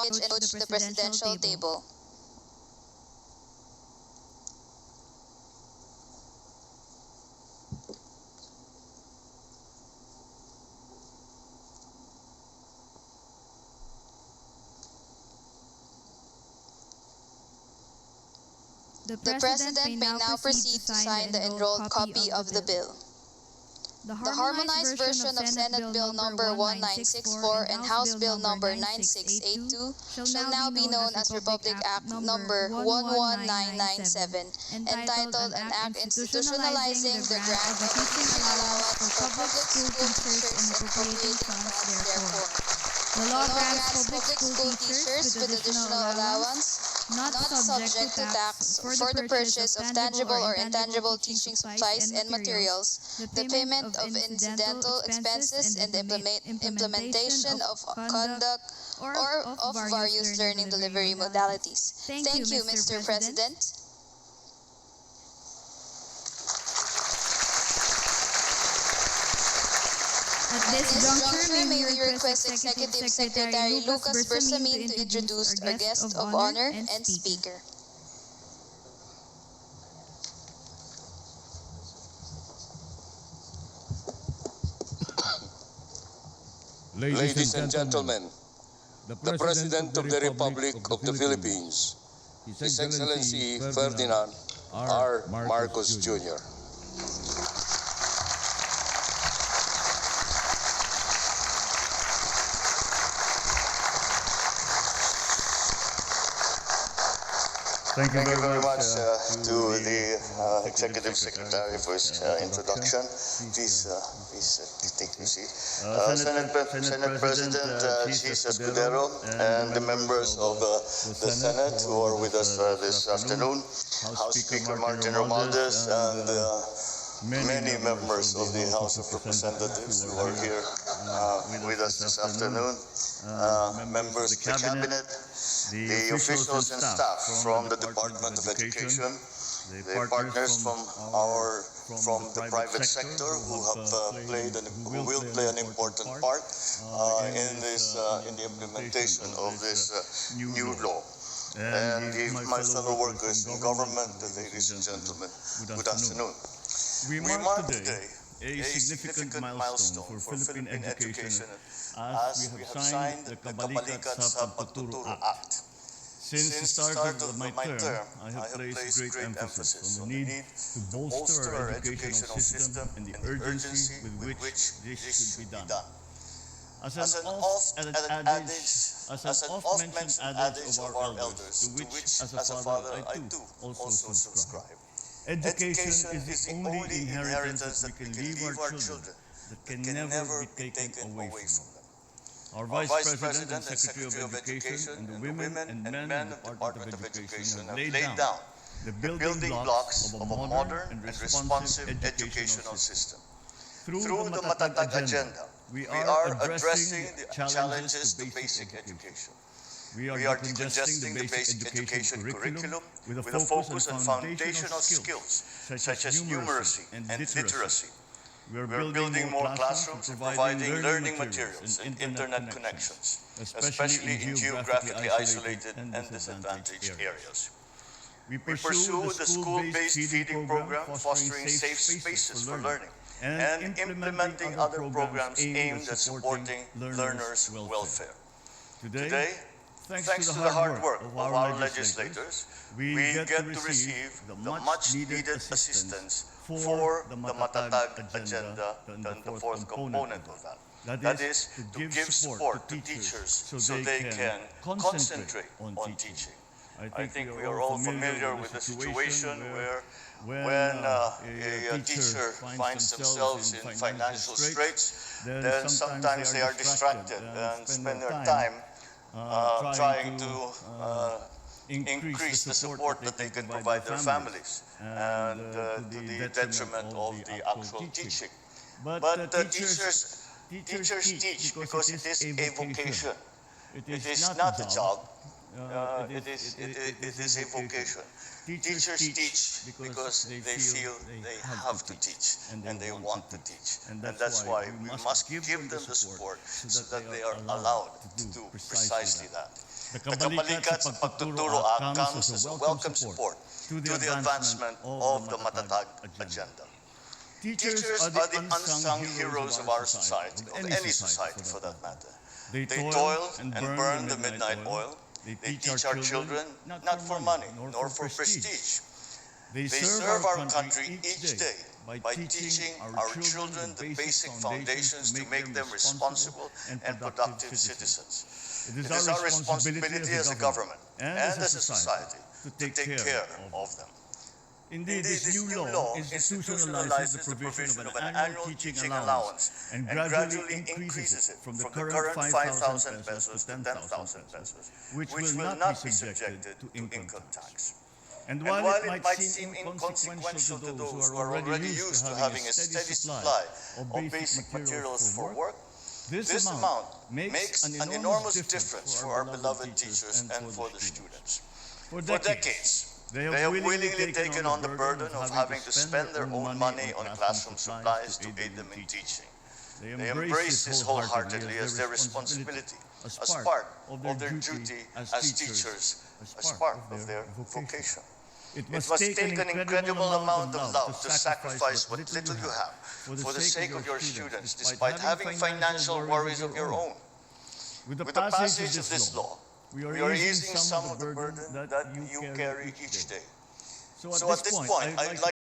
approach the presidential table. The President may now proceed to sign the enrolled copy of the bill. The harmonized version of Senate Bill number 1964 and House Bill number 9682 shall now be known as Republic Act number 11997, entitled An Act Institutionalizing the Grant of a Teaching Allowance for Public School Teachers and Appropriating Funds Therefore. The law grants public school teachers with additional allowance, not subject to tax, for the purchase of tangible or intangible teaching supplies and materials, the payment of incidental expenses, and the implementation of conduct or of various learning delivery modalities. Thank you, Mr. President. At this juncture, may we request Executive Secretary Lucas Bersamin to introduce our guest of honor and speaker. Ladies and gentlemen, the President of the Republic of the Philippines, His Excellency Ferdinand R. Marcos Jr. Thank you very much to the Executive Secretary for his introduction. Please take your seat. Senate President Chief Escudero and the members of the Senate who are with us this afternoon, House Speaker Martin Romualdez, and many members of the House of Representatives who are here with us this afternoon, members of the Cabinet, the officials and staff from the Department of Education, the partners from the private sector who will play an important part in the implementation of this new law. And my fellow workers in government, ladies and gentlemen, good afternoon. We mark today a significant milestone for Philippine education as we have signed the Kabalikat Pagtuturo Act. Since the start of my term, I have placed great emphasis on the need to bolster our educational system and the urgency with which this should be done. As an oft-mentioned adage of our elders, to which as a father I too also subscribe. Education is the only inheritance that we can leave our children that can never be taken away from them. Our Vice President and Secretary of Education and the women and men of the Department of Education have laid down the building blocks of a modern and responsive educational system. Through the Matatag Agenda, we are addressing the challenges to basic education. We are decongesting the basic education curriculum with a focus on foundational skills such as numeracy and literacy. We are building more classrooms, providing learning materials and internet connections, especially in geographically isolated and disadvantaged areas. We pursue the school-based feeding program, fostering safe spaces for learning, and implementing other programs aimed at supporting learners' welfare. Today, thanks to the hard work of our legislators, we get to receive the much-needed assistance for the Matatag Agenda and the fourth component of that. That is, to give support to teachers so they can concentrate on teaching. I think we are all familiar with the situation where when a teacher finds themselves in financial straits, then sometimes they are distracted and spend their time trying to increase the support that they can provide their families, and to the detriment of the actual teaching. But teachers teach because it is a vocation. It is not a job. it is a vocation. Teachers teach because they feel they have to teach and they want to teach. And that's why we must give them the support so that they are allowed to do precisely that. The Kabalikat Pagtuturo Act comes as a welcome support to the advancement of the Matatag agenda. Teachers are the unsung heroes of our society, of any society for that matter. They toil and burn the midnight oil. They teach our children not for money nor for prestige. They serve our country each day by teaching our children the basic foundations to make them responsible and productive citizens. It is our responsibility as a government and as a society to take care of them. Indeed, this new law institutionalizes the provision of an annual teaching allowance and gradually increases it from the current 5,000 pesos to 10,000 pesos, which will not be subjected to income tax. And while it might seem inconsequential to those who are already used to having a steady supply of basic materials for work, this amount makes an enormous difference for our beloved teachers and for the students. For decades, they have willingly taken on the burden of having to spend their own money on classroom supplies to aid them in teaching. They embrace this wholeheartedly as their responsibility, as part of their duty as teachers, as part of their vocation. It must take an incredible amount of love to sacrifice what little you have for the sake of your students, despite having financial worries of your own. With the passage of this law, we are easing some of the burden that you carry each day. So at this point, I'd